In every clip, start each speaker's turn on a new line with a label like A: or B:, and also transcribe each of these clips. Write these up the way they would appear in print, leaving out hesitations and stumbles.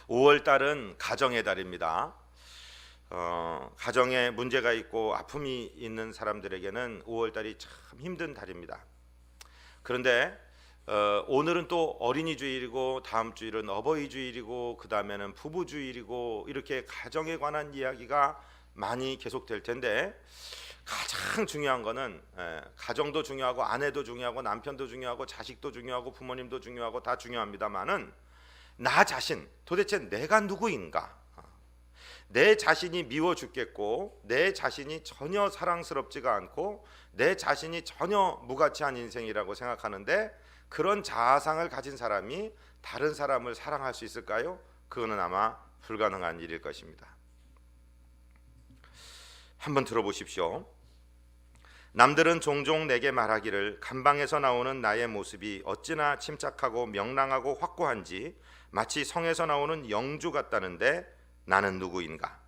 A: 5월 달은 가정의 달입니다. 가정에 문제가 있고 아픔이 있는 사람들에게는 5월 달이 참 힘든 달입니다. 그런데 오늘은 또 어린이 주일이고 다음 주일은 어버이 주일이고 그 다음에는 부부 주일이고 이렇게 가정에 관한 이야기가 많이 계속될 텐데, 가장 중요한 거는 가정도 중요하고 아내도 중요하고 남편도 중요하고 자식도 중요하고 부모님도 중요하고 다 중요합니다만은 나 자신, 도대체 내가 누구인가? 내 자신이 미워 죽겠고 내 자신이 전혀 사랑스럽지가 않고 내 자신이 전혀 무가치한 인생이라고 생각하는데, 그런 자아상을 가진 사람이 다른 사람을 사랑할 수 있을까요? 그거는 아마 불가능한 일일 것입니다. 한번 들어보십시오. 남들은 종종 내게 말하기를 감방에서 나오는 나의 모습이 어찌나 침착하고 명랑하고 확고한지 마치 성에서 나오는 영주 같다는데 나는 누구인가?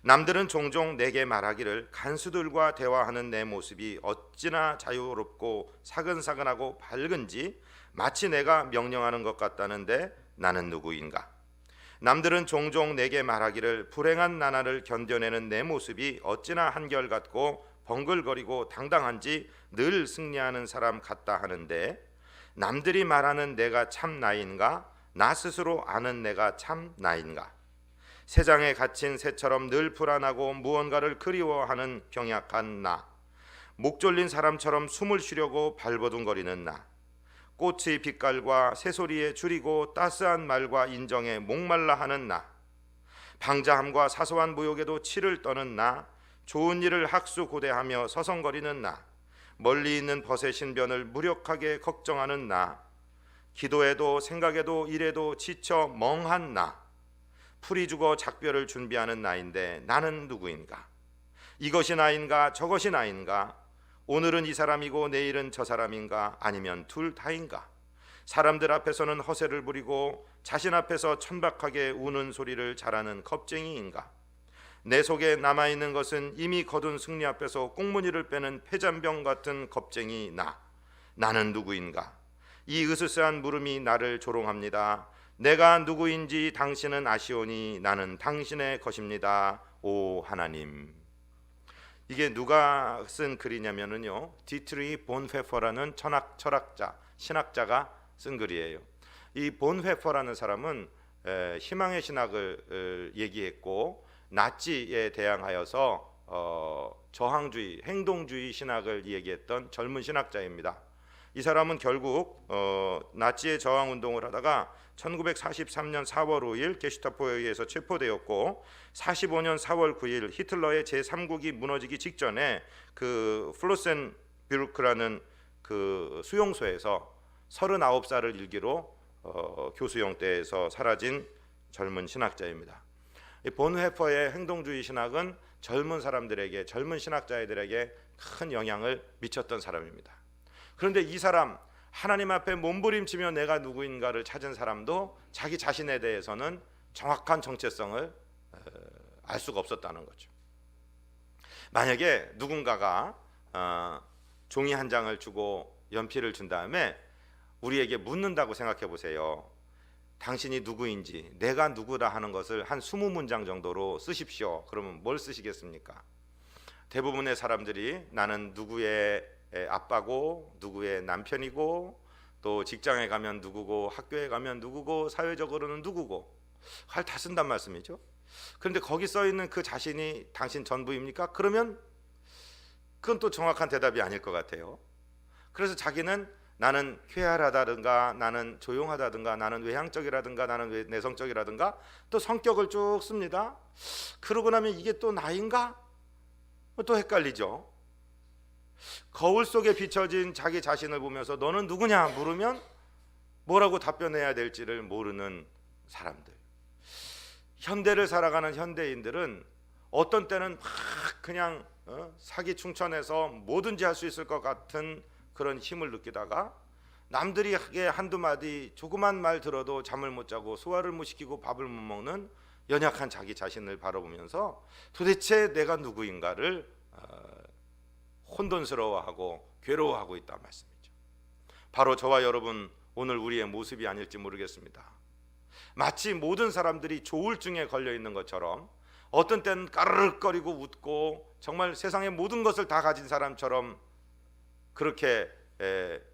A: 남들은 종종 내게 말하기를 간수들과 대화하는 내 모습이 어찌나 자유롭고 사근사근하고 밝은지 마치 내가 명령하는 것 같다는데 나는 누구인가? 남들은 종종 내게 말하기를 불행한 나날을 견뎌내는 내 모습이 어찌나 한결같고 번글거리고 당당한지 늘 승리하는 사람 같다 하는데, 남들이 말하는 내가 참 나인가? 나 스스로 아는 내가 참 나인가? 세상에 갇힌 새처럼 늘 불안하고 무언가를 그리워하는 병약한 나, 목 졸린 사람처럼 숨을 쉬려고 발버둥거리는 나, 꽃의 빛깔과 새소리에 줄이고 따스한 말과 인정에 목말라 하는 나, 방자함과 사소한 무욕에도 치를 떠는 나, 좋은 일을 학수고대하며 서성거리는 나, 멀리 있는 벗의 신변을 무력하게 걱정하는 나, 기도에도 생각에도 일에도 지쳐 멍한 나, 풀이 죽어 작별을 준비하는 나인데 나는 누구인가? 이것이 나인가 저것이 나인가? 오늘은 이 사람이고 내일은 저 사람인가? 아니면 둘 다인가? 사람들 앞에서는 허세를 부리고 자신 앞에서 천박하게 우는 소리를 잘하는 겁쟁이인가? 내 속에 남아있는 것은 이미 거둔 승리 앞에서 꽁무니를 빼는 폐잔병 같은 겁쟁이 나, 나는 누구인가? 이 으스스한 물음이 나를 조롱합니다. 내가 누구인지 당신은 아시오니 나는 당신의 것입니다. 오 하나님. 이게 누가 쓴 글이냐면요, 디트리 본페퍼라는 철학자, 신학자가 쓴 글이에요. 이 본페퍼라는 사람은 희망의 신학을 얘기했고 나치에 대항하여서 저항주의, 행동주의 신학을 얘기했던 젊은 신학자입니다. 이 사람은 결국 나치의 저항운동을 하다가 1943년 4월 5일 게슈타포에 의해서 체포되었고, 45년 4월 9일 히틀러의 제3국이 무너지기 직전에 그 플로센뷰르크라는 그 수용소에서 39살을 일기로 교수형태에서 사라진 젊은 신학자입니다. 본회퍼의 행동주의 신학은 젊은 사람들에게, 젊은 신학자들에게 큰 영향을 미쳤던 사람입니다. 그런데 이 사람, 하나님 앞에 몸부림치며 내가 누구인가를 찾은 사람도 자기 자신에 대해서는 정확한 정체성을 알 수가 없었다는 거죠. 만약에 누군가가 종이 한 장을 주고 연필을 준 다음에 우리에게 묻는다고 생각해 보세요. 당신이 누구인지, 내가 누구라 하는 것을 한 20문장 정도로 쓰십시오. 그러면 뭘 쓰시겠습니까? 대부분의 사람들이 나는 누구의 아빠고 누구의 남편이고 또 직장에 가면 누구고 학교에 가면 누구고 사회적으로는 누구고 다 쓴단 말씀이죠. 그런데 거기 써 있는 그 자신이 당신 전부입니까? 그러면 그건 또 정확한 대답이 아닐 것 같아요. 그래서 자기는 나는 쾌활하다든가 나는 조용하다든가 나는 외향적이라든가 나는 내성적이라든가 또 성격을 쭉 씁니다. 그러고 나면 이게 또 나인가? 또 헷갈리죠. 거울 속에 비춰진 자기 자신을 보면서 너는 누구냐 물으면 뭐라고 답변해야 될지를 모르는 사람들. 현대를 살아가는 현대인들은 어떤 때는 막 그냥 사기충천해서 뭐든지 할 수 있을 것 같은 그런 힘을 느끼다가 남들이 하게 한두 마디 조그만 말 들어도 잠을 못 자고 소화를 못 시키고 밥을 못 먹는 연약한 자기 자신을 바라보면서 도대체 내가 누구인가를 혼돈스러워하고 괴로워하고 있다는 말씀이죠. 바로 저와 여러분 오늘 우리의 모습이 아닐지 모르겠습니다. 마치 모든 사람들이 조울증에 걸려 있는 것처럼, 어떤 때는 까르륵거리고 웃고 정말 세상의 모든 것을 다 가진 사람처럼 그렇게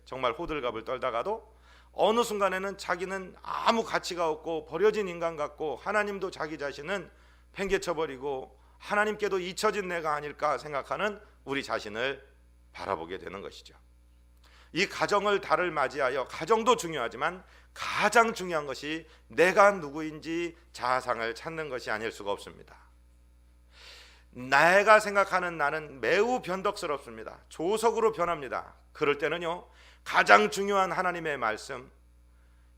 A: 정말 호들갑을 떨다가도 어느 순간에는 자기는 아무 가치가 없고 버려진 인간 같고 하나님도 자기 자신은 팽개쳐버리고 하나님께도 잊혀진 내가 아닐까 생각하는 우리 자신을 바라보게 되는 것이죠. 이 가정을 달을 맞이하여, 가정도 중요하지만 가장 중요한 것이 내가 누구인지 자아상을 찾는 것이 아닐 수가 없습니다. 내가 생각하는 나는 매우 변덕스럽습니다. 조석으로 변합니다. 그럴 때는요, 가장 중요한 하나님의 말씀,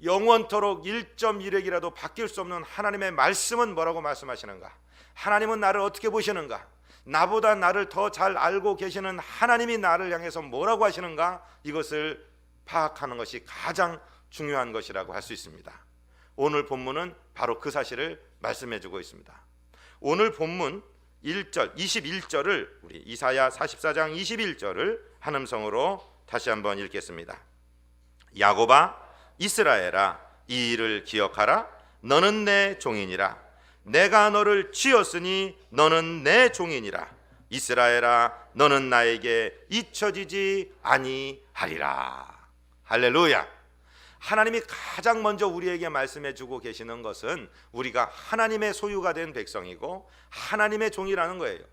A: 영원토록 1.1핵이라도 바뀔 수 없는 하나님의 말씀은 뭐라고 말씀하시는가? 하나님은 나를 어떻게 보시는가? 나보다 나를 더 잘 알고 계시는 하나님이 나를 향해서 뭐라고 하시는가? 이것을 파악하는 것이 가장 중요한 것이라고 할 수 있습니다. 오늘 본문은 바로 그 사실을 말씀해 주고 있습니다. 오늘 본문 1절, 21절을 우리 이사야 44장 21절을 한 음성으로 다시 한번 읽겠습니다. 야곱아, 이스라엘아, 이 일을 기억하라. 너는 내 종이니라. 내가 너를 지었으니 너는 내 종이니라. 이스라엘아, 너는 나에게 잊혀지지 아니하리라. 할렐루야. 하나님이 가장 먼저 우리에게 말씀해 주고 계시는 것은 우리가 하나님의 소유가 된 백성이고 하나님의 종이라는 거예요.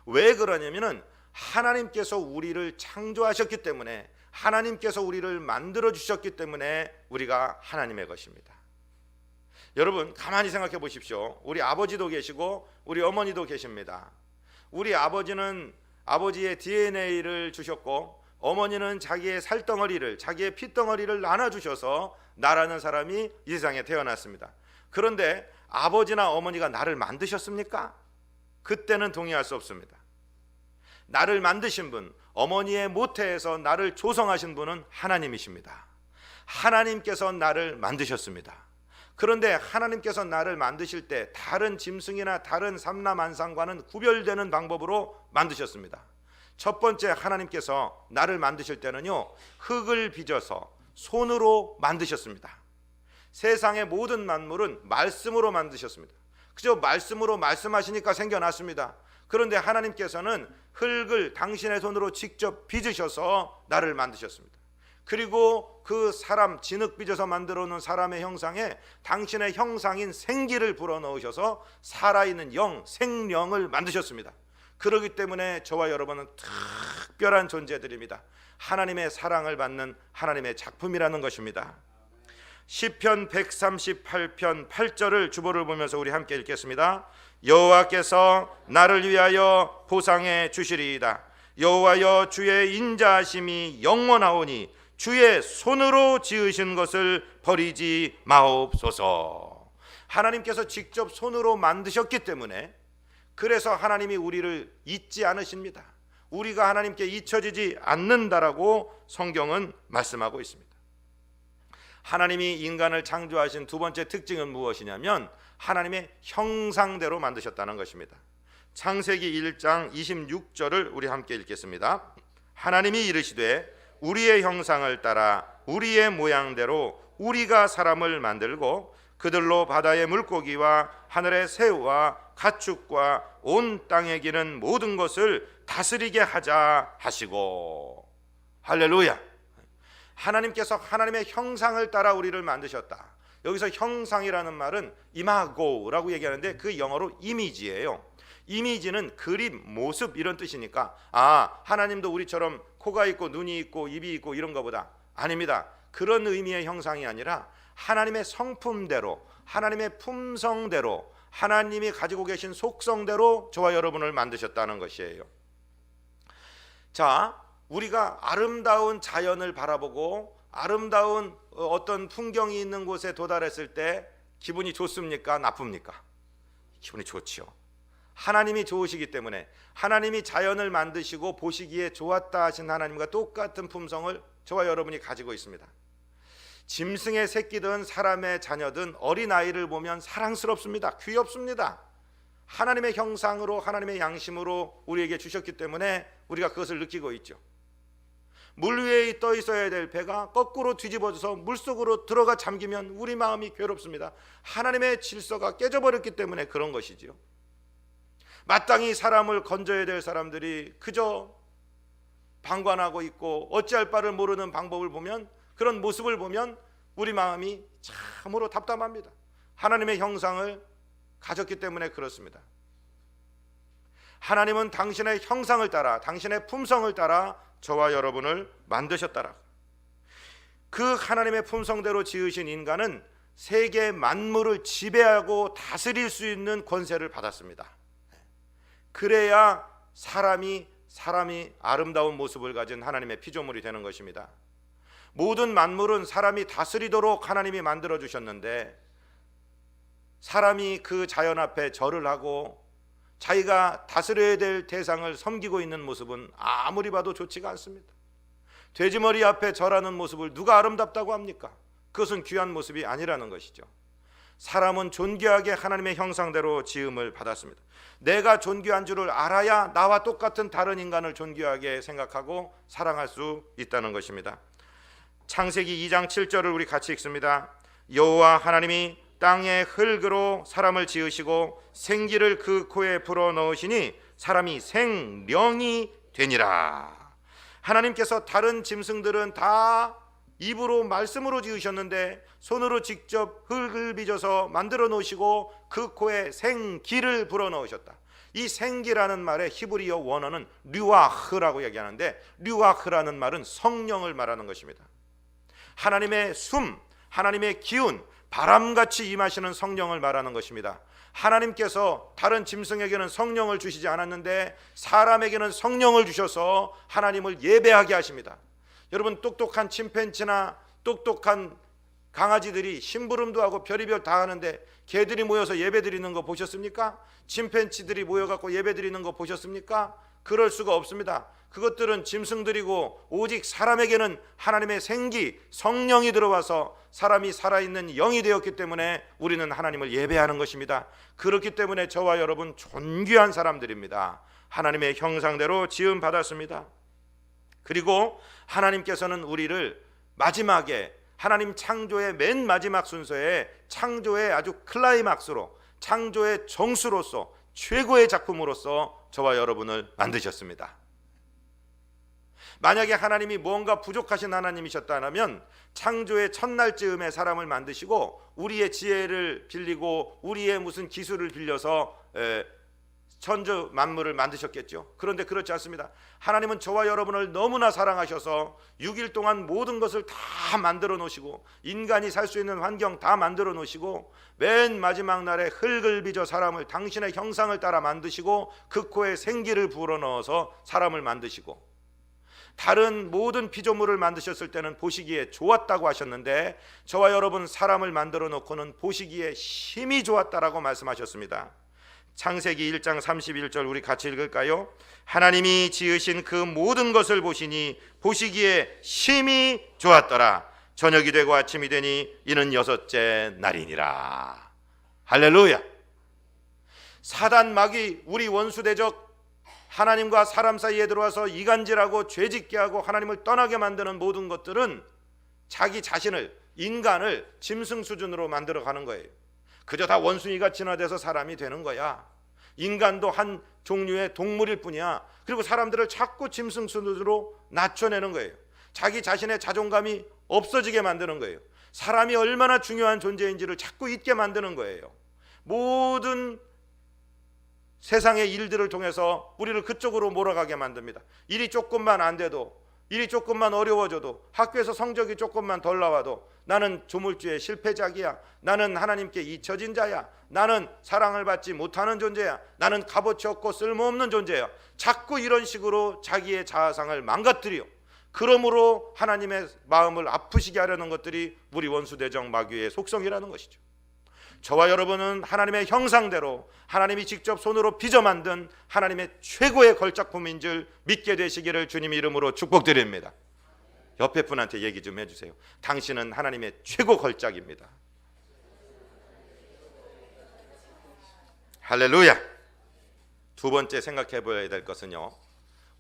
A: 왜 그러냐면은 하나님께서 우리를 창조하셨기 때문에, 하나님께서 우리를 만들어 주셨기 때문에 우리가 하나님의 것입니다. 여러분, 가만히 생각해 보십시오. 우리 아버지도 계시고 우리 어머니도 계십니다. 우리 아버지는 아버지의 DNA를 주셨고, 어머니는 자기의 살덩어리를, 자기의 핏덩어리를 나눠주셔서 나라는 사람이 이 세상에 태어났습니다. 그런데 아버지나 어머니가 나를 만드셨습니까? 그때는 동의할 수 없습니다. 나를 만드신 분, 어머니의 모태에서 나를 조성하신 분은 하나님이십니다. 하나님께서 나를 만드셨습니다. 그런데 하나님께서 나를 만드실 때 다른 짐승이나 다른 삼라만상과는 구별되는 방법으로 만드셨습니다. 첫 번째, 하나님께서 나를 만드실 때는요, 흙을 빚어서 손으로 만드셨습니다. 세상의 모든 만물은 말씀으로 만드셨습니다. 그저 말씀으로 말씀하시니까 생겨났습니다. 그런데 하나님께서는 흙을 당신의 손으로 직접 빚으셔서 나를 만드셨습니다. 그리고 그 사람, 진흙 빚어서 만들어 놓은 사람의 형상에 당신의 형상인 생기를 불어넣으셔서 살아있는 영, 생명을 만드셨습니다. 그렇기 때문에 저와 여러분은 특별한 존재들입니다. 하나님의 사랑을 받는 하나님의 작품이라는 것입니다. 시편 138편 8절을 주보를 보면서 우리 함께 읽겠습니다. 여호와께서 나를 위하여 보상해 주시리이다. 여호와여, 주의 인자하심이 영원하오니 주의 손으로 지으신 것을 버리지 마옵소서. 하나님께서 직접 손으로 만드셨기 때문에, 그래서 하나님이 우리를 잊지 않으십니다. 우리가 하나님께 잊혀지지 않는다라고 성경은 말씀하고 있습니다. 하나님이 인간을 창조하신 두 번째 특징은 무엇이냐면 하나님의 형상대로 만드셨다는 것입니다. 창세기 1장 26절을 우리 함께 읽겠습니다. 하나님이 이르시되 우리의 형상을 따라 우리의 모양대로 우리가 사람을 만들고 그들로 바다의 물고기와 하늘의 새우와 가축과 온 땅에 기는 모든 것을 다스리게 하자 하시고. 할렐루야. 하나님께서 하나님의 형상을 따라 우리를 만드셨다. 여기서 형상이라는 말은 이마고라고 얘기하는데 그 영어로 이미지예요. 이미지는 그림, 모습 이런 뜻이니까 하나님도 우리처럼 코가 있고 눈이 있고 입이 있고 이런 거보다, 아닙니다. 그런 의미의 형상이 아니라 하나님의 성품대로, 하나님의 품성대로, 하나님이 가지고 계신 속성대로 저와 여러분을 만드셨다는 것이에요. 자, 우리가 아름다운 자연을 바라보고 아름다운 어떤 풍경이 있는 곳에 도달했을 때 기분이 좋습니까? 나쁩니까? 기분이 좋지요. 하나님이 좋으시기 때문에, 하나님이 자연을 만드시고 보시기에 좋았다 하신 하나님과 똑같은 품성을 저와 여러분이 가지고 있습니다. 짐승의 새끼든 사람의 자녀든 어린아이를 보면 사랑스럽습니다. 귀엽습니다. 하나님의 형상으로, 하나님의 양심으로 우리에게 주셨기 때문에 우리가 그것을 느끼고 있죠. 물 위에 떠 있어야 될 배가 거꾸로 뒤집어져서 물속으로 들어가 잠기면 우리 마음이 괴롭습니다. 하나님의 질서가 깨져버렸기 때문에 그런 것이지요. 마땅히 사람을 건져야 될 사람들이 그저 방관하고 있고 어찌할 바를 모르는 방법을 보면, 그런 모습을 보면 우리 마음이 참으로 답답합니다. 하나님의 형상을 가졌기 때문에 그렇습니다. 하나님은 당신의 형상을 따라, 당신의 품성을 따라 저와 여러분을 만드셨다라. 그 하나님의 품성대로 지으신 인간은 세계 만물을 지배하고 다스릴 수 있는 권세를 받았습니다. 그래야 사람이 아름다운 모습을 가진 하나님의 피조물이 되는 것입니다. 모든 만물은 사람이 다스리도록 하나님이 만들어 주셨는데, 사람이 그 자연 앞에 절을 하고 자기가 다스려야 될 대상을 섬기고 있는 모습은 아무리 봐도 좋지가 않습니다. 돼지머리 앞에 절하는 모습을 누가 아름답다고 합니까? 그것은 귀한 모습이 아니라는 것이죠. 사람은 존귀하게 하나님의 형상대로 지음을 받았습니다. 내가 존귀한 줄을 알아야 나와 똑같은 다른 인간을 존귀하게 생각하고 사랑할 수 있다는 것입니다. 창세기 2장 7절을 우리 같이 읽습니다. 여호와 하나님이 땅의 흙으로 사람을 지으시고 생기를 그 코에 불어넣으시니 사람이 생령이 되니라. 하나님께서 다른 짐승들은 다 입으로 말씀으로 지으셨는데 손으로 직접 흙을 빚어서 만들어 놓으시고 그 코에 생기를 불어넣으셨다. 이 생기라는 말의 히브리어 원어는 류아흐라고 얘기하는데, 류아흐라는 말은 성령을 말하는 것입니다. 하나님의 숨, 하나님의 기운, 바람같이 임하시는 성령을 말하는 것입니다. 하나님께서 다른 짐승에게는 성령을 주시지 않았는데 사람에게는 성령을 주셔서 하나님을 예배하게 하십니다. 여러분, 똑똑한 침팬지나 똑똑한 강아지들이 심부름도 하고 별의별 다 하는데 개들이 모여서 예배 드리는 거 보셨습니까? 침팬지들이 모여갖고 예배 드리는 거 보셨습니까? 그럴 수가 없습니다. 그것들은 짐승들이고 오직 사람에게는 하나님의 생기, 성령이 들어와서 사람이 살아있는 영이 되었기 때문에 우리는 하나님을 예배하는 것입니다. 그렇기 때문에 저와 여러분 존귀한 사람들입니다. 하나님의 형상대로 지음 받았습니다. 그리고 하나님께서는 우리를 마지막에, 하나님 창조의 맨 마지막 순서에 창조의 아주 클라이막스로, 창조의 정수로서, 최고의 작품으로서 저와 여러분을 만드셨습니다. 만약에 하나님이 뭔가 부족하신 하나님이셨다면 창조의 첫날 즈음에 사람을 만드시고 우리의 지혜를 빌리고 우리의 무슨 기술을 빌려서 천주 만물을 만드셨겠죠. 그런데 그렇지 않습니다. 하나님은 저와 여러분을 너무나 사랑하셔서 6일 동안 모든 것을 다 만들어 놓으시고 인간이 살 수 있는 환경 다 만들어 놓으시고 맨 마지막 날에 흙을 빚어 사람을 당신의 형상을 따라 만드시고 그 코에 생기를 불어넣어서 사람을 만드시고, 다른 모든 피조물을 만드셨을 때는 보시기에 좋았다고 하셨는데 저와 여러분 사람을 만들어 놓고는 보시기에 심히 좋았다라고 말씀하셨습니다. 창세기 1장 31절 우리 같이 읽을까요? 하나님이 지으신 그 모든 것을 보시니 보시기에 심히 좋았더라. 저녁이 되고 아침이 되니 이는 6째 날이니라. 할렐루야. 사단 마귀, 우리 원수대적 하나님과 사람 사이에 들어와서 이간질하고 죄짓게 하고 하나님을 떠나게 만드는 모든 것들은 자기 자신을, 인간을 짐승 수준으로 만들어가는 거예요. 그저 다 원숭이가 진화돼서 사람이 되는 거야. 인간도 한 종류의 동물일 뿐이야. 그리고 사람들을 자꾸 짐승 수준으로 낮춰내는 거예요. 자기 자신의 자존감이 없어지게 만드는 거예요. 사람이 얼마나 중요한 존재인지를 자꾸 잊게 만드는 거예요. 모든 세상의 일들을 통해서 우리를 그쪽으로 몰아가게 만듭니다. 일이 조금만 안 돼도, 일이 조금만 어려워져도, 학교에서 성적이 조금만 덜 나와도 나는 조물주의 실패작이야, 나는 하나님께 잊혀진 자야, 나는 사랑을 받지 못하는 존재야, 나는 값어치 없고 쓸모없는 존재야. 자꾸 이런 식으로 자기의 자아상을 망가뜨려. 그러므로 하나님의 마음을 아프시게 하려는 것들이 우리 원수대적 마귀의 속성이라는 것이죠. 저와 여러분은 하나님의 형상대로 하나님이 직접 손으로 빚어 만든 하나님의 최고의 걸작품인 줄 믿게 되시기를 주님 이름으로 축복드립니다. 옆에 분한테 얘기 좀 해주세요. 당신은 하나님의 최고 걸작입니다. 할렐루야. 두 번째 생각해 봐야 될 것은요,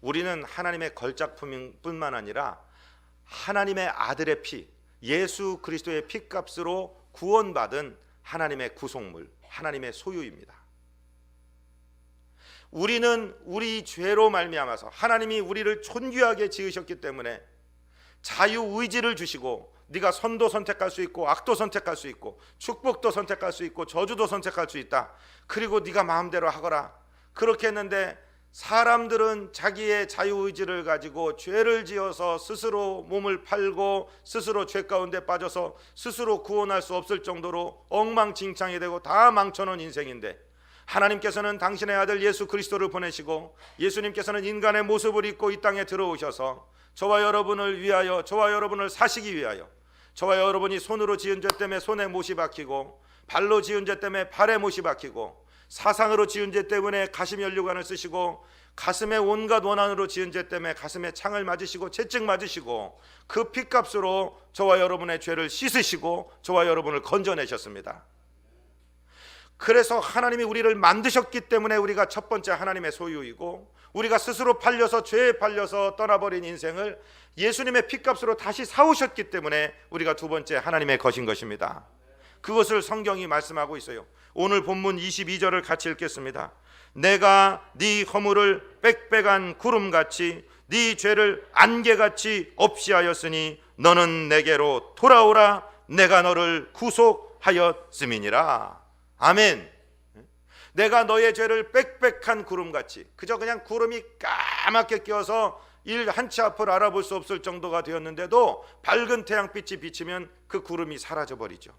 A: 우리는 하나님의 걸작품뿐만 아니라 하나님의 아들의 피, 예수 그리스도의 피값으로 구원받은 하나님의 구속물, 하나님의 소유입니다. 우리는 우리 죄로 말미암아서 하나님이 우리를 존귀하게 지으셨기 때문에 자유의지를 주시고 네가 선도 선택할 수 있고 악도 선택할 수 있고 축복도 선택할 수 있고 저주도 선택할 수 있다. 그리고 네가 마음대로 하거라. 그렇게 했는데 사람들은 자기의 자유의지를 가지고 죄를 지어서 스스로 몸을 팔고 스스로 죄 가운데 빠져서 스스로 구원할 수 없을 정도로 엉망진창이 되고 다 망쳐놓은 인생인데, 하나님께서는 당신의 아들 예수 그리스도를 보내시고 예수님께서는 인간의 모습을 입고 이 땅에 들어오셔서 저와 여러분을 위하여, 저와 여러분을 사시기 위하여, 저와 여러분이 손으로 지은 죄 때문에 손에 못이 박히고 발로 지은 죄 때문에 발에 못이 박히고 사상으로 지은 죄 때문에 가시면류관을 쓰시고 가슴에 온갖 원한으로 지은 죄 때문에 가슴에 창을 맞으시고 채찍 맞으시고 그 피값으로 저와 여러분의 죄를 씻으시고 저와 여러분을 건져내셨습니다. 그래서 하나님이 우리를 만드셨기 때문에 우리가 첫 번째 하나님의 소유이고, 우리가 스스로 팔려서 죄에 팔려서 떠나버린 인생을 예수님의 피값으로 다시 사오셨기 때문에 우리가 두 번째 하나님의 것인 것입니다. 그것을 성경이 말씀하고 있어요. 오늘 본문 22절을 같이 읽겠습니다. 내가 네 허물을 빽빽한 구름같이 네 죄를 안개같이 없이 하였으니 너는 내게로 돌아오라. 내가 너를 구속하였음이니라. 아멘. 내가 너의 죄를 빽빽한 구름같이, 그저 그냥 구름이 까맣게 끼어서 한 치 앞을 알아볼 수 없을 정도가 되었는데도 밝은 태양빛이 비치면 그 구름이 사라져버리죠.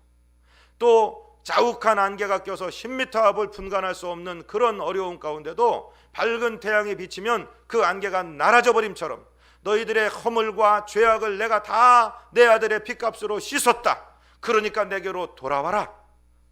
A: 또 자욱한 안개가 껴서 10m 앞을 분간할 수 없는 그런 어려운 가운데도 밝은 태양이 비치면 그 안개가 날아져 버림처럼 너희들의 허물과 죄악을 내가 다 내 아들의 피값으로 씻었다. 그러니까 내게로 돌아와라.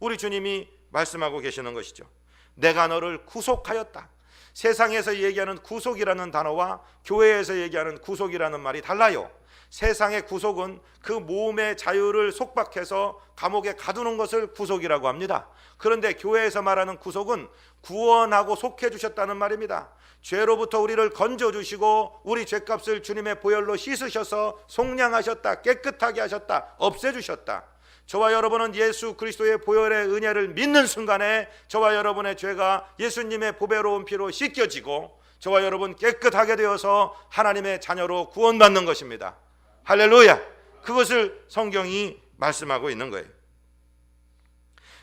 A: 우리 주님이 말씀하고 계시는 것이죠. 내가 너를 구속하였다. 세상에서 얘기하는 구속이라는 단어와 교회에서 얘기하는 구속이라는 말이 달라요. 세상의 구속은 그 몸의 자유를 속박해서 감옥에 가두는 것을 구속이라고 합니다. 그런데 교회에서 말하는 구속은 구원하고 속해 주셨다는 말입니다. 죄로부터 우리를 건져주시고 우리 죄값을 주님의 보혈로 씻으셔서 속량하셨다, 깨끗하게 하셨다, 없애주셨다. 저와 여러분은 예수 그리스도의 보혈의 은혜를 믿는 순간에 저와 여러분의 죄가 예수님의 보배로운 피로 씻겨지고 저와 여러분 깨끗하게 되어서 하나님의 자녀로 구원받는 것입니다. 할렐루야. 그것을 성경이 말씀하고 있는 거예요.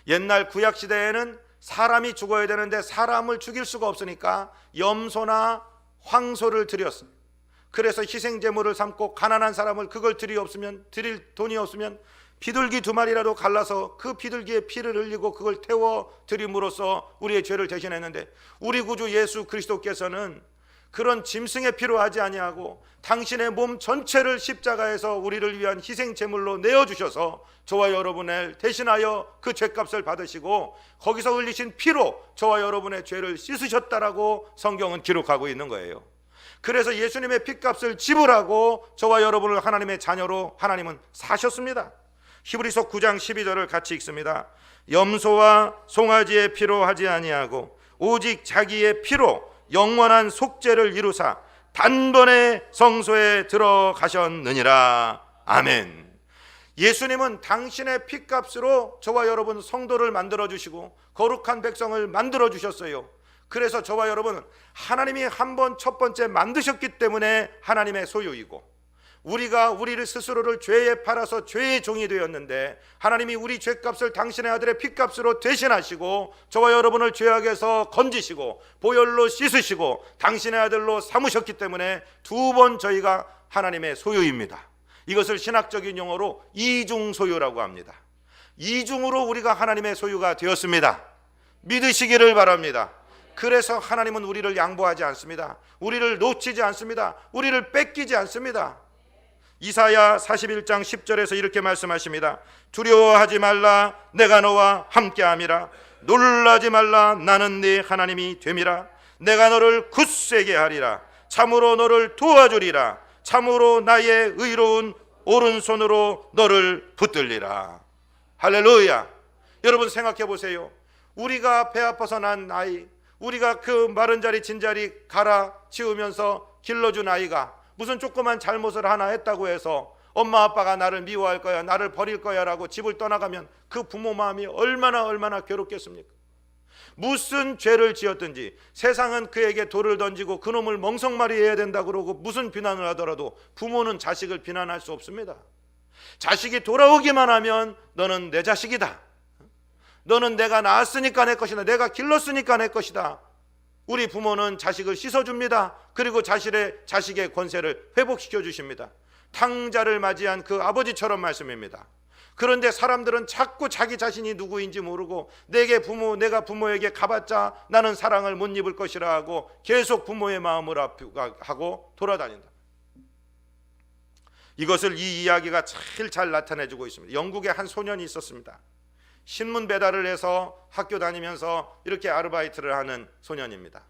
A: 옛날 구약시대에는 사람이 죽어야 되는데 사람을 죽일 수가 없으니까 염소나 황소를 드렸어요. 그래서 희생제물을 삼고 가난한 사람을 그걸 드릴 돈이 없으면 비둘기 2마리라도 갈라서 그 비둘기의 피를 흘리고 그걸 태워 드림으로써 우리의 죄를 대신했는데, 우리 구주 예수 그리스도께서는 그런 짐승의 피로 하지 아니하고 당신의 몸 전체를 십자가에서 우리를 위한 희생제물로 내어주셔서 저와 여러분을 대신하여 그 죄값을 받으시고 거기서 흘리신 피로 저와 여러분의 죄를 씻으셨다라고 성경은 기록하고 있는 거예요. 그래서 예수님의 피값을 지불하고 저와 여러분을 하나님의 자녀로 하나님은 사셨습니다. 히브리서 9장 12절을 같이 읽습니다. 염소와 송아지의 피로 하지 아니하고 오직 자기의 피로 영원한 속죄를 이루사 단번에 성소에 들어가셨느니라. 아멘. 예수님은 당신의 피값으로 저와 여러분 성도를 만들어주시고 거룩한 백성을 만들어주셨어요. 그래서 저와 여러분은 하나님이 한번 첫 번째 만드셨기 때문에 하나님의 소유이고, 우리가 우리를 스스로를 죄에 팔아서 죄의 종이 되었는데 하나님이 우리 죄값을 당신의 아들의 피값으로 대신하시고 저와 여러분을 죄악에서 건지시고 보혈로 씻으시고 당신의 아들로 삼으셨기 때문에 두 번 저희가 하나님의 소유입니다. 이것을 신학적인 용어로 이중소유라고 합니다. 이중으로 우리가 하나님의 소유가 되었습니다. 믿으시기를 바랍니다. 그래서 하나님은 우리를 양보하지 않습니다. 우리를 놓치지 않습니다. 우리를 뺏기지 않습니다. 이사야 41장 10절에서 이렇게 말씀하십니다. 두려워하지 말라. 내가 너와 함께함이라. 놀라지 말라. 나는 네 하나님이 됨이라. 내가 너를 굳세게 하리라. 참으로 너를 도와주리라. 참으로 나의 의로운 오른손으로 너를 붙들리라. 할렐루야. 여러분 생각해 보세요. 우리가 배 아파서 난 아이, 우리가 그 마른 자리 진 자리 갈아 치우면서 길러준 아이가 무슨 조그만 잘못을 하나 했다고 해서 엄마 아빠가 나를 미워할 거야, 나를 버릴 거야 라고 집을 떠나가면 그 부모 마음이 얼마나 괴롭겠습니까? 무슨 죄를 지었든지 세상은 그에게 돌을 던지고 그놈을 멍석말이해야 된다 그러고 무슨 비난을 하더라도 부모는 자식을 비난할 수 없습니다. 자식이 돌아오기만 하면 너는 내 자식이다, 너는 내가 낳았으니까 내 것이다, 내가 길렀으니까 내 것이다. 우리 부모는 자식을 씻어줍니다. 그리고 자식의 권세를 회복시켜 주십니다. 탕자를 맞이한 그 아버지처럼 말씀입니다. 그런데 사람들은 자꾸 자기 자신이 누구인지 모르고 내가 부모에게 가봤자 나는 사랑을 못 입을 것이라 하고 계속 부모의 마음을 아프고 돌아다닌다. 이것을 이 이야기가 제일 잘 나타내주고 있습니다. 영국에 한 소년이 있었습니다. 신문 배달을 해서 학교 다니면서 이렇게 아르바이트를 하는 소년입니다.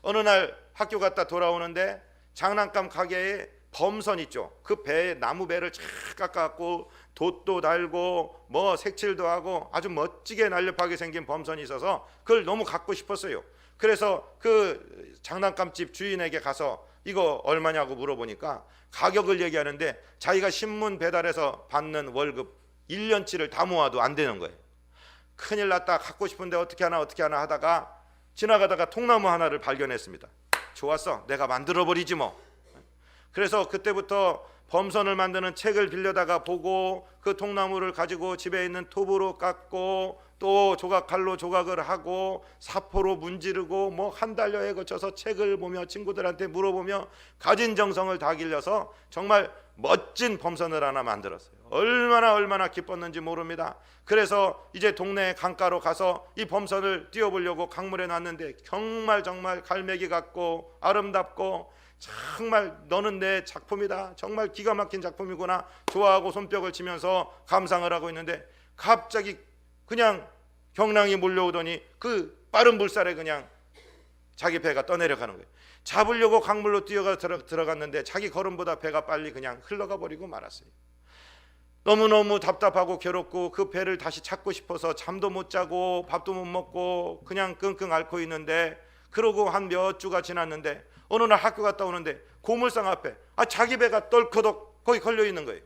A: 어느 날 학교 갔다 돌아오는데 장난감 가게에 범선 있죠. 그 배에 나무 배를 쫙 깎아갖고 돛도 달고 뭐 색칠도 하고 아주 멋지게 날렵하게 생긴 범선이 있어서 그걸 너무 갖고 싶었어요. 그래서 그 장난감집 주인에게 가서 이거 얼마냐고 물어보니까 가격을 얘기하는데 자기가 신문 배달해서 받는 월급 1년치를 다 모아도 안 되는 거예요. 큰일 났다, 갖고 싶은데 어떻게 하나 하다가 지나가다가 통나무 하나를 발견했습니다. 좋았어, 내가 만들어버리지 뭐. 그래서 그때부터 범선을 만드는 책을 빌려다가 보고 그 통나무를 가지고 집에 있는 톱으로 깎고 또 칼로 조각을 하고 사포로 문지르고 뭐 한 달여에 거쳐서 책을 보며 친구들한테 물어보며 가진 정성을 다 길러서 정말 멋진 범선을 하나 만들었어요. 얼마나 기뻤는지 모릅니다. 그래서 이제 동네 강가로 가서 이 범선을 띄워보려고 강물에 놨는데 정말 갈매기 같고 아름답고 정말 너는 내 작품이다, 정말 기가 막힌 작품이구나 좋아하고 손뼉을 치면서 감상을 하고 있는데 갑자기 그냥 경랑이 몰려오더니 그 빠른 물살에 그냥 자기 배가 떠내려가는 거예요. 잡으려고 강물로 들어갔는데 자기 걸음보다 배가 빨리 그냥 흘러가 버리고 말았어요. 너무너무 답답하고 괴롭고 그 배를 다시 찾고 싶어서 잠도 못 자고 밥도 못 먹고 그냥 끙끙 앓고 있는데, 그러고 한 몇 주가 지났는데 어느 날 학교 갔다 오는데 고물상 앞에 자기 배가 떨커덕 거기 걸려 있는 거예요.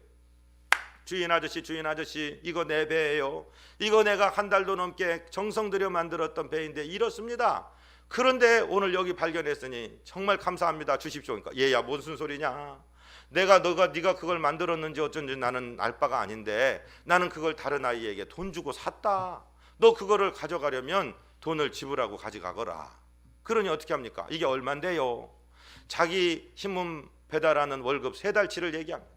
A: 주인 아저씨 이거 내 배예요. 이거 내가 한 달도 넘게 정성 들여 만들었던 배인데 이렇습니다. 그런데 오늘 여기 발견했으니 정말 감사합니다, 주십시오. 그러니까 얘야 무슨 소리냐, 네가 그걸 만들었는지 어쩐지 나는 알 바가 아닌데 나는 그걸 다른 아이에게 돈 주고 샀다. 너 그거를 가져가려면 돈을 지불하고 가져가거라. 그러니 어떻게 합니까? 이게 얼만데요? 자기 신문 배달하는 월급 3달치를 얘기합니다.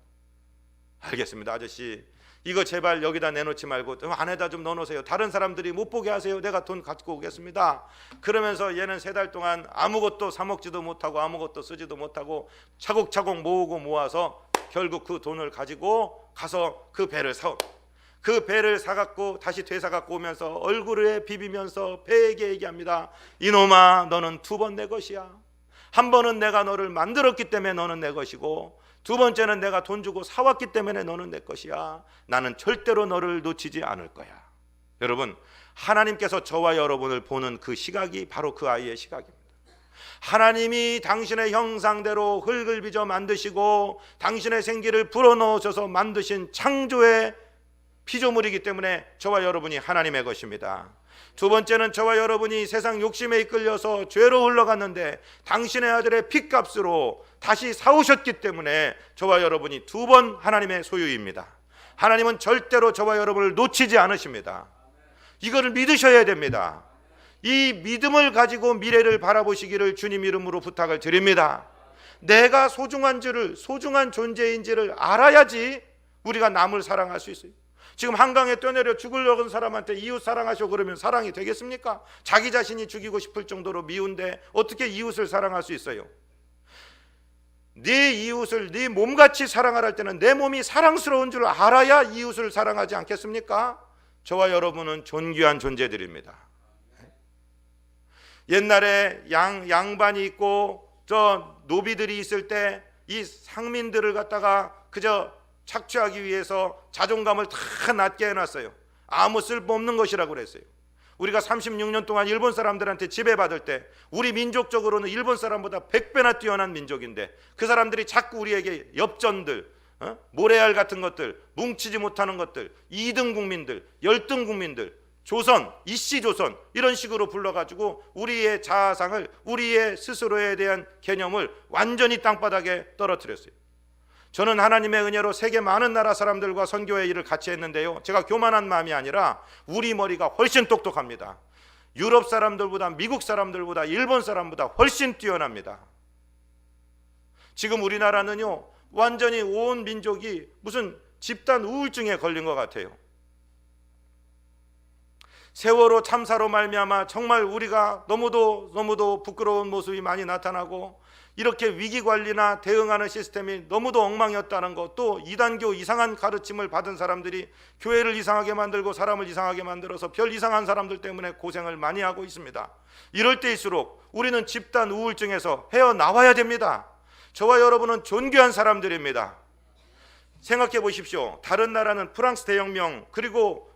A: 알겠습니다, 아저씨. 이거 제발 여기다 내놓지 말고 안에다 좀 넣어놓으세요. 다른 사람들이 못 보게 하세요. 내가 돈 갖고 오겠습니다. 그러면서 얘는 3달 동안 아무것도 사 먹지도 못하고 아무것도 쓰지도 못하고 차곡차곡 모아서 결국 그 돈을 가지고 가서 그 배를 사갖고 다시 되사갖고 오면서 얼굴에 비비면서 배에게 얘기합니다. 이놈아, 너는 2번 내 것이야. 한 번은 내가 너를 만들었기 때문에 너는 내 것이고, 2번째는 내가 돈 주고 사왔기 때문에 너는 내 것이야. 나는 절대로 너를 놓치지 않을 거야. 여러분, 하나님께서 저와 여러분을 보는 그 시각이 바로 그 아이의 시각입니다. 하나님이 당신의 형상대로 흙을 빚어 만드시고 당신의 생기를 불어넣으셔서 만드신 창조의 피조물이기 때문에 저와 여러분이 하나님의 것입니다. 2번째는 저와 여러분이 세상 욕심에 이끌려서 죄로 흘러갔는데 당신의 아들의 핏값으로 다시 사오셨기 때문에 저와 여러분이 2번 하나님의 소유입니다. 하나님은 절대로 저와 여러분을 놓치지 않으십니다. 이거를 믿으셔야 됩니다. 이 믿음을 가지고 미래를 바라보시기를 주님 이름으로 부탁을 드립니다. 내가 소중한 존재인지를 알아야지 우리가 남을 사랑할 수 있어요. 지금 한강에 뛰어내려 죽으려는 사람한테 이웃 사랑하셔 그러면 사랑이 되겠습니까? 자기 자신이 죽이고 싶을 정도로 미운데 어떻게 이웃을 사랑할 수 있어요? 네 이웃을 네 몸같이 사랑할 때는 내 몸이 사랑스러운 줄 알아야 이웃을 사랑하지 않겠습니까? 저와 여러분은 존귀한 존재들입니다. 옛날에 양반이 있고 저 노비들이 있을 때 이 상민들을 갖다가 그저 착취하기 위해서 자존감을 다 낮게 해놨어요. 아무 쓸모없는 것이라고 그랬어요. 우리가 36년 동안 일본 사람들한테 지배받을 때 우리 민족적으로는 일본 사람보다 100배나 뛰어난 민족인데 그 사람들이 자꾸 우리에게 엽전들, 모래알 같은 것들, 뭉치지 못하는 것들, 2등 국민들, 열등 국민들, 조선, 이씨 조선 이런 식으로 불러가지고 우리의 자아상을, 우리의 스스로에 대한 개념을 완전히 땅바닥에 떨어뜨렸어요. 저는 하나님의 은혜로 세계 많은 나라 사람들과 선교의 일을 같이 했는데요, 제가 교만한 마음이 아니라 우리 머리가 훨씬 똑똑합니다. 유럽 사람들보다, 미국 사람들보다, 일본 사람보다 훨씬 뛰어납니다. 지금 우리나라는요, 완전히 온 민족이 무슨 집단 우울증에 걸린 것 같아요. 세월호 참사로 말미암아 정말 우리가 너무도 부끄러운 모습이 많이 나타나고, 이렇게 위기관리나 대응하는 시스템이 너무도 엉망이었다는 것, 또 이단교 이상한 가르침을 받은 사람들이 교회를 이상하게 만들고 사람을 이상하게 만들어서 별 이상한 사람들 때문에 고생을 많이 하고 있습니다. 이럴 때일수록 우리는 집단 우울증에서 헤어나와야 됩니다. 저와 여러분은 존귀한 사람들입니다. 생각해 보십시오. 다른 나라는 프랑스 대혁명 그리고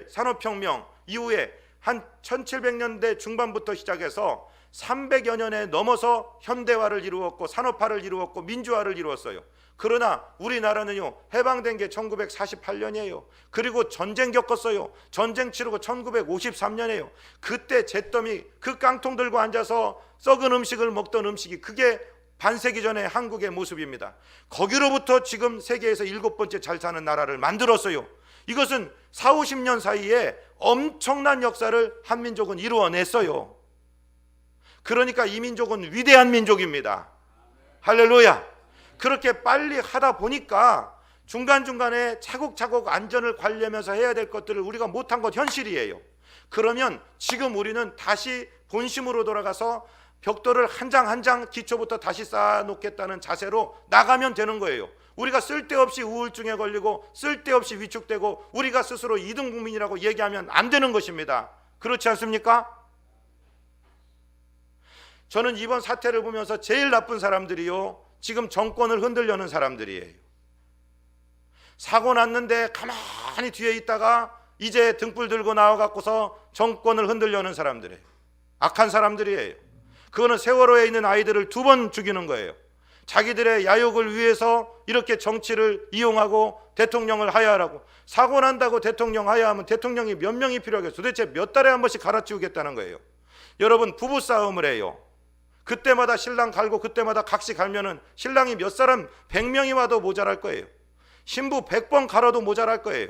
A: 산업혁명 이후에 한 1700년대 중반부터 시작해서 300여 년에 넘어서 현대화를 이루었고 산업화를 이루었고 민주화를 이루었어요. 그러나 우리나라는요, 해방된 게 1948년이에요. 그리고 전쟁 겪었어요. 전쟁 치르고 1953년이에요. 그때 잿더미 그 깡통 들고 앉아서 썩은 음식을 먹던 음식이, 그게 반세기 전의 한국의 모습입니다. 거기로부터 지금 세계에서 7번째 잘 사는 나라를 만들었어요. 이것은 40-50년 사이에 엄청난 역사를 한민족은 이루어냈어요. 그러니까 이 민족은 위대한 민족입니다. 할렐루야. 그렇게 빨리 하다 보니까 중간중간에 차곡차곡 안전을 관리하면서 해야 될 것들을 우리가 못한 것 현실이에요. 그러면 지금 우리는 다시 본심으로 돌아가서 벽돌을 한 장 한 장 기초부터 다시 쌓아놓겠다는 자세로 나가면 되는 거예요. 우리가 쓸데없이 우울증에 걸리고 쓸데없이 위축되고 우리가 스스로 2등 국민이라고 얘기하면 안 되는 것입니다. 그렇지 않습니까? 저는 이번 사태를 보면서 제일 나쁜 사람들이요, 지금 정권을 흔들려는 사람들이에요. 사고 났는데 가만히 뒤에 있다가 이제 등불 들고 나와갖고서 정권을 흔들려는 사람들이에요. 악한 사람들이에요. 그거는 세월호에 있는 아이들을 2번 죽이는 거예요. 자기들의 야욕을 위해서 이렇게 정치를 이용하고 대통령을 하야하라고. 사고 난다고 대통령 하야하면 대통령이 몇 명이 필요하겠어요? 도대체 몇 달에 한 번씩 갈아치우겠다는 거예요. 여러분, 부부싸움을 해요. 그때마다 신랑 갈고 그때마다 각시 갈면은 신랑이 몇 사람 100명이 와도 모자랄 거예요. 신부 100번 갈아도 모자랄 거예요.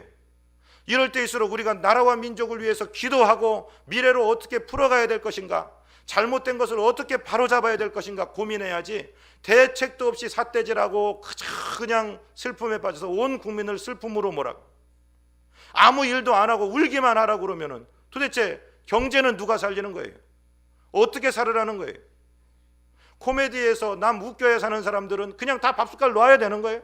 A: 이럴 때일수록 우리가 나라와 민족을 위해서 기도하고 미래로 어떻게 풀어가야 될 것인가, 잘못된 것을 어떻게 바로잡아야 될 것인가 고민해야지, 대책도 없이 삿대질하고 그냥 슬픔에 빠져서 온 국민을 슬픔으로 몰아가고 아무 일도 안 하고 울기만 하라고 그러면은 도대체 경제는 누가 살리는 거예요? 어떻게 살으라는 거예요? 코미디에서 남 웃겨야 사는 사람들은 그냥 다 밥숟갈 놔야 되는 거예요.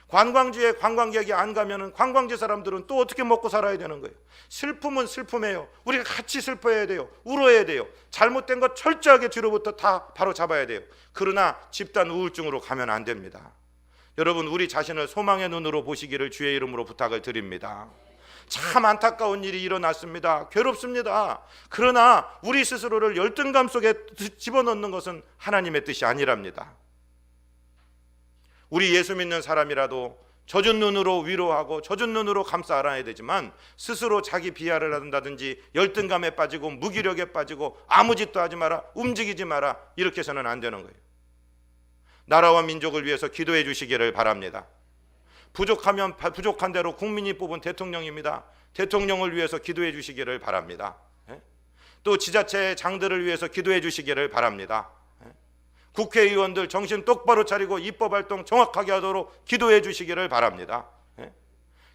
A: 관광지에 관광객이 안 가면은 관광지 사람들은 또 어떻게 먹고 살아야 되는 거예요. 슬픔은 슬픔이에요. 우리가 같이 슬퍼해야 돼요. 울어야 돼요. 잘못된 것 철저하게 뒤로부터 다 바로 잡아야 돼요. 그러나 집단 우울증으로 가면 안 됩니다. 여러분, 우리 자신을 소망의 눈으로 보시기를 주의 이름으로 부탁을 드립니다. 참 안타까운 일이 일어났습니다. 괴롭습니다. 그러나 우리 스스로를 열등감 속에 집어넣는 것은 하나님의 뜻이 아니랍니다. 우리 예수 믿는 사람이라도 젖은 눈으로 위로하고 젖은 눈으로 감싸 안아야 되지만 스스로 자기 비하를 한다든지 열등감에 빠지고 무기력에 빠지고 아무 짓도 하지 마라, 움직이지 마라, 이렇게 해서는 안 되는 거예요. 나라와 민족을 위해서 기도해 주시기를 바랍니다. 부족하면 부족한 대로 국민이 뽑은 대통령입니다. 대통령을 위해서 기도해 주시기를 바랍니다. 또 지자체의 장들을 위해서 기도해 주시기를 바랍니다. 국회의원들 정신 똑바로 차리고 입법 활동 정확하게 하도록 기도해 주시기를 바랍니다.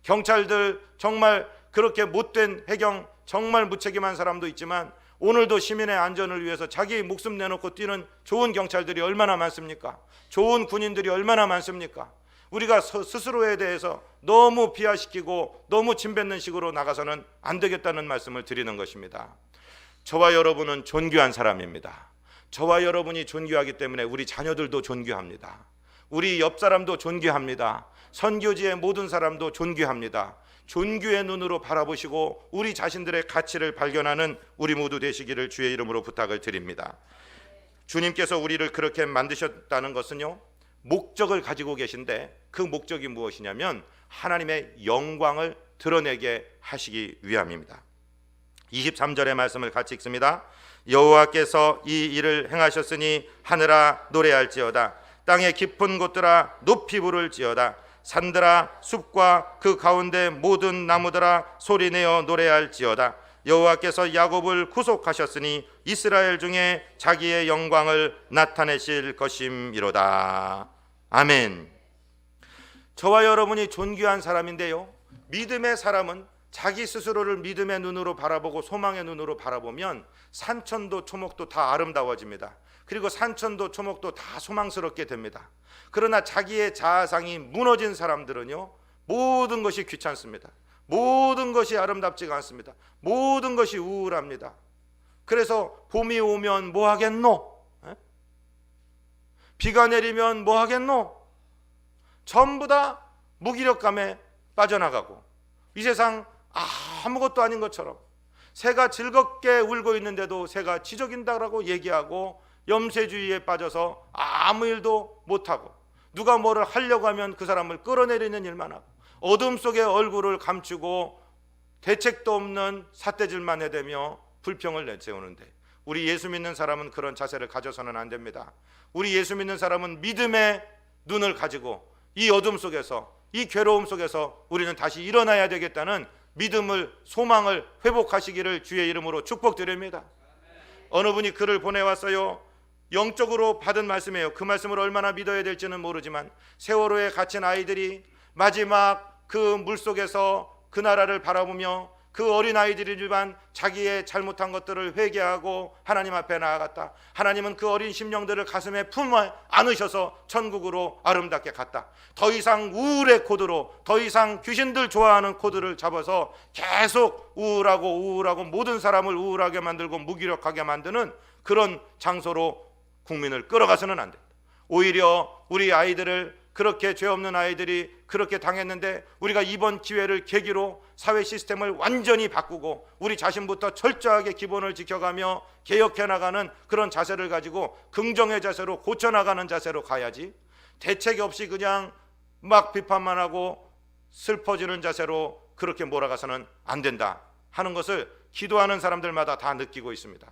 A: 경찰들 정말 그렇게 못된 해경, 정말 무책임한 사람도 있지만 오늘도 시민의 안전을 위해서 자기 목숨 내놓고 뛰는 좋은 경찰들이 얼마나 많습니까? 좋은 군인들이 얼마나 많습니까? 우리가 스스로에 대해서 너무 비하시키고 너무 침뱉는 식으로 나가서는 안 되겠다는 말씀을 드리는 것입니다. 저와 여러분은 존귀한 사람입니다. 저와 여러분이 존귀하기 때문에 우리 자녀들도 존귀합니다. 우리 옆 사람도 존귀합니다. 선교지의 모든 사람도 존귀합니다. 존귀의 눈으로 바라보시고 우리 자신들의 가치를 발견하는 우리 모두 되시기를 주의 이름으로 부탁을 드립니다. 주님께서 우리를 그렇게 만드셨다는 것은요, 목적을 가지고 계신데 그 목적이 무엇이냐면 하나님의 영광을 드러내게 하시기 위함입니다. 23절의 말씀을 같이 읽습니다. 여호와께서 이 일을 행하셨으니 하늘아 노래할지어다. 땅의 깊은 곳들아 높이 부를지어다. 산들아 숲과 그 가운데 모든 나무들아 소리내어 노래할지어다. 여호와께서 야곱을 구속하셨으니 이스라엘 중에 자기의 영광을 나타내실 것임이로다. 아멘. 저와 여러분이 존귀한 사람인데요, 믿음의 사람은 자기 스스로를 믿음의 눈으로 바라보고 소망의 눈으로 바라보면 산천도 초목도 다 아름다워집니다. 그리고 산천도 초목도 다 소망스럽게 됩니다. 그러나 자기의 자아상이 무너진 사람들은요, 모든 것이 귀찮습니다. 모든 것이 아름답지가 않습니다. 모든 것이 우울합니다. 그래서 봄이 오면 뭐 하겠노? 비가 내리면 뭐 하겠노? 전부 다 무기력감에 빠져나가고 이 세상 아무것도 아닌 것처럼 새가 즐겁게 울고 있는데도 새가 지저귀다라고 얘기하고 염세주의에 빠져서 아무 일도 못하고 누가 뭐를 하려고 하면 그 사람을 끌어내리는 일만 하고 어둠 속에 얼굴을 감추고 대책도 없는 삿대질만 해대며 불평을 내세우는데, 우리 예수 믿는 사람은 그런 자세를 가져서는 안 됩니다. 우리 예수 믿는 사람은 믿음의 눈을 가지고 이 어둠 속에서, 이 괴로움 속에서 우리는 다시 일어나야 되겠다는 믿음을, 소망을 회복하시기를 주의 이름으로 축복드립니다. 어느 분이 글을 보내왔어요. 영적으로 받은 말씀이에요. 그 말씀을 얼마나 믿어야 될지는 모르지만 세월호에 갇힌 아이들이 마지막 그 물속에서 그 나라를 바라보며 그 어린 아이들이지만 자기의 잘못한 것들을 회개하고 하나님 앞에 나아갔다. 하나님은 그 어린 심령들을 가슴에 품어 안으셔서 천국으로 아름답게 갔다. 더 이상 우울의 코드로, 더 이상 귀신들 좋아하는 코드를 잡아서 계속 우울하고 모든 사람을 우울하게 만들고 무기력하게 만드는 그런 장소로 국민을 끌어가서는 안 된다. 오히려 우리 아이들을, 그렇게 죄 없는 아이들이 그렇게 당했는데 우리가 이번 기회를 계기로 사회 시스템을 완전히 바꾸고 우리 자신부터 철저하게 기본을 지켜가며 개혁해 나가는 그런 자세를 가지고 긍정의 자세로 고쳐나가는 자세로 가야지, 대책이 없이 그냥 막 비판만 하고 슬퍼지는 자세로 그렇게 몰아가서는 안 된다 하는 것을 기도하는 사람들마다 다 느끼고 있습니다.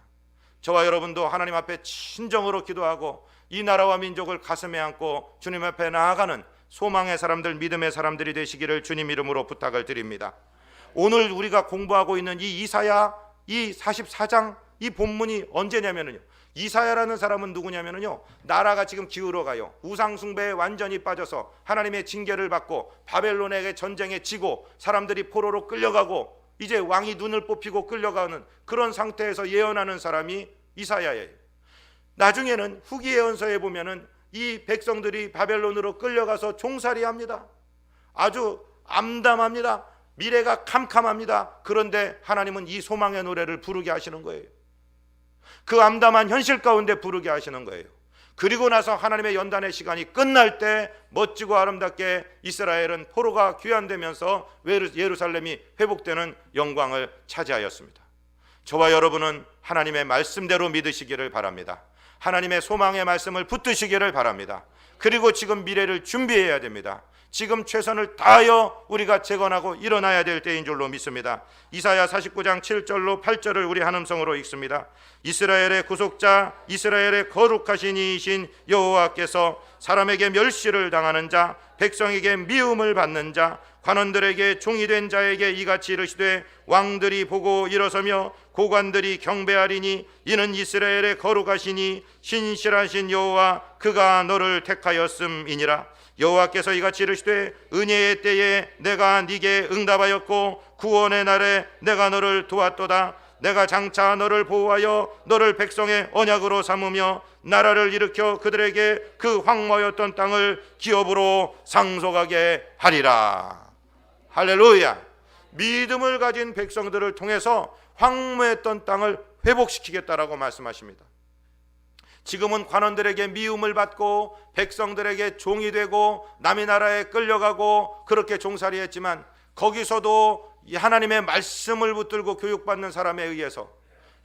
A: 저와 여러분도 하나님 앞에 진정으로 기도하고 이 나라와 민족을 가슴에 안고 주님 앞에 나아가는 소망의 사람들, 믿음의 사람들이 되시기를 주님 이름으로 부탁을 드립니다. 오늘 우리가 공부하고 있는 이 이사야, 이 44장 이 본문이 언제냐면요, 이사야라는 사람은 누구냐면요, 나라가 지금 기울어가요. 우상 숭배에 완전히 빠져서 하나님의 징계를 받고 바벨론에게 전쟁에 지고 사람들이 포로로 끌려가고 이제 왕이 눈을 뽑히고 끌려가는 그런 상태에서 예언하는 사람이 이사야예요. 나중에는 후기 예언서에 보면은 이 백성들이 바벨론으로 끌려가서 종살이합니다. 아주 암담합니다. 미래가 캄캄합니다. 그런데 하나님은 이 소망의 노래를 부르게 하시는 거예요. 그 암담한 현실 가운데 부르게 하시는 거예요. 그리고 나서 하나님의 연단의 시간이 끝날 때 멋지고 아름답게 이스라엘은 포로가 귀환되면서 예루살렘이 회복되는 영광을 차지하였습니다. 저와 여러분은 하나님의 말씀대로 믿으시기를 바랍니다. 하나님의 소망의 말씀을 붙드시기를 바랍니다. 그리고 지금 미래를 준비해야 됩니다. 지금 최선을 다하여 우리가 재건하고 일어나야 될 때인 줄로 믿습니다. 이사야 49장 7절로 8절을 우리 한 음성으로 읽습니다. 이스라엘의 구속자, 이스라엘의 거룩하신 이이신 여호와께서 사람에게 멸시를 당하는 자, 백성에게 미움을 받는 자, 관원들에게 종이 된 자에게 이같이 이르시되 왕들이 보고 일어서며 고관들이 경배하리니 이는 이스라엘의 거룩하시니 신실하신 여호와 그가 너를 택하였음이니라. 여호와께서 이같이 이르시되 은혜의 때에 내가 네게 응답하였고 구원의 날에 내가 너를 도왔도다. 내가 장차 너를 보호하여 너를 백성의 언약으로 삼으며 나라를 일으켜 그들에게 그 황무하였던 땅을 기업으로 상속하게 하리라. 할렐루야. 믿음을 가진 백성들을 통해서 황무했던 땅을 회복시키겠다라고 말씀하십니다. 지금은 관원들에게 미움을 받고 백성들에게 종이 되고 남의 나라에 끌려가고 그렇게 종살이했지만 거기서도 하나님의 말씀을 붙들고 교육받는 사람에 의해서,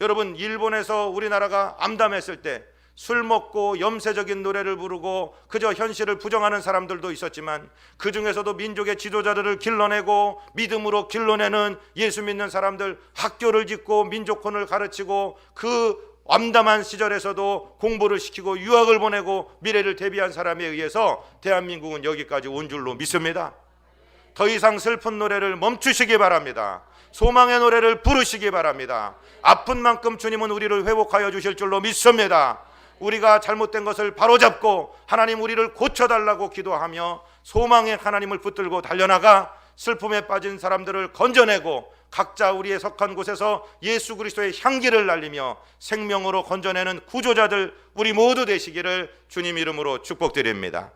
A: 여러분 일본에서 우리나라가 암담했을 때 술 먹고 염세적인 노래를 부르고 그저 현실을 부정하는 사람들도 있었지만, 그 중에서도 민족의 지도자들을 길러내고 믿음으로 길러내는 예수 믿는 사람들, 학교를 짓고 민족혼을 가르치고 그 암담한 시절에서도 공부를 시키고 유학을 보내고 미래를 대비한 사람에 의해서 대한민국은 여기까지 온 줄로 믿습니다. 더 이상 슬픈 노래를 멈추시기 바랍니다. 소망의 노래를 부르시기 바랍니다. 아픈 만큼 주님은 우리를 회복하여 주실 줄로 믿습니다. 우리가 잘못된 것을 바로잡고 하나님 우리를 고쳐달라고 기도하며 소망의 하나님을 붙들고 달려나가 슬픔에 빠진 사람들을 건져내고 각자 우리의 속한 곳에서 예수 그리스도의 향기를 날리며 생명으로 건져내는 구조자들 우리 모두 되시기를 주님 이름으로 축복드립니다.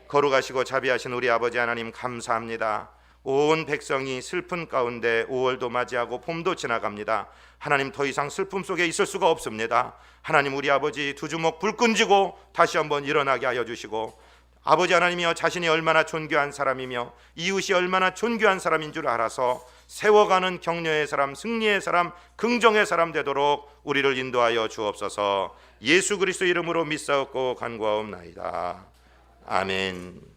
A: 거룩하시고 자비하신 우리 아버지 하나님, 감사합니다. 온 백성이 슬픈 가운데 5월도 맞이하고 봄도 지나갑니다. 하나님, 더 이상 슬픔 속에 있을 수가 없습니다. 하나님, 우리 아버지 두 주먹 불 끈지고 다시 한번 일어나게 하여 주시고, 아버지 하나님이여, 자신이 얼마나 존귀한 사람이며 이웃이 얼마나 존귀한 사람인 줄 알아서 세워가는 격려의 사람, 승리의 사람, 긍정의 사람 되도록 우리를 인도하여 주옵소서. 예수 그리스도 이름으로 믿사옵고 간구하옵나이다. 아멘.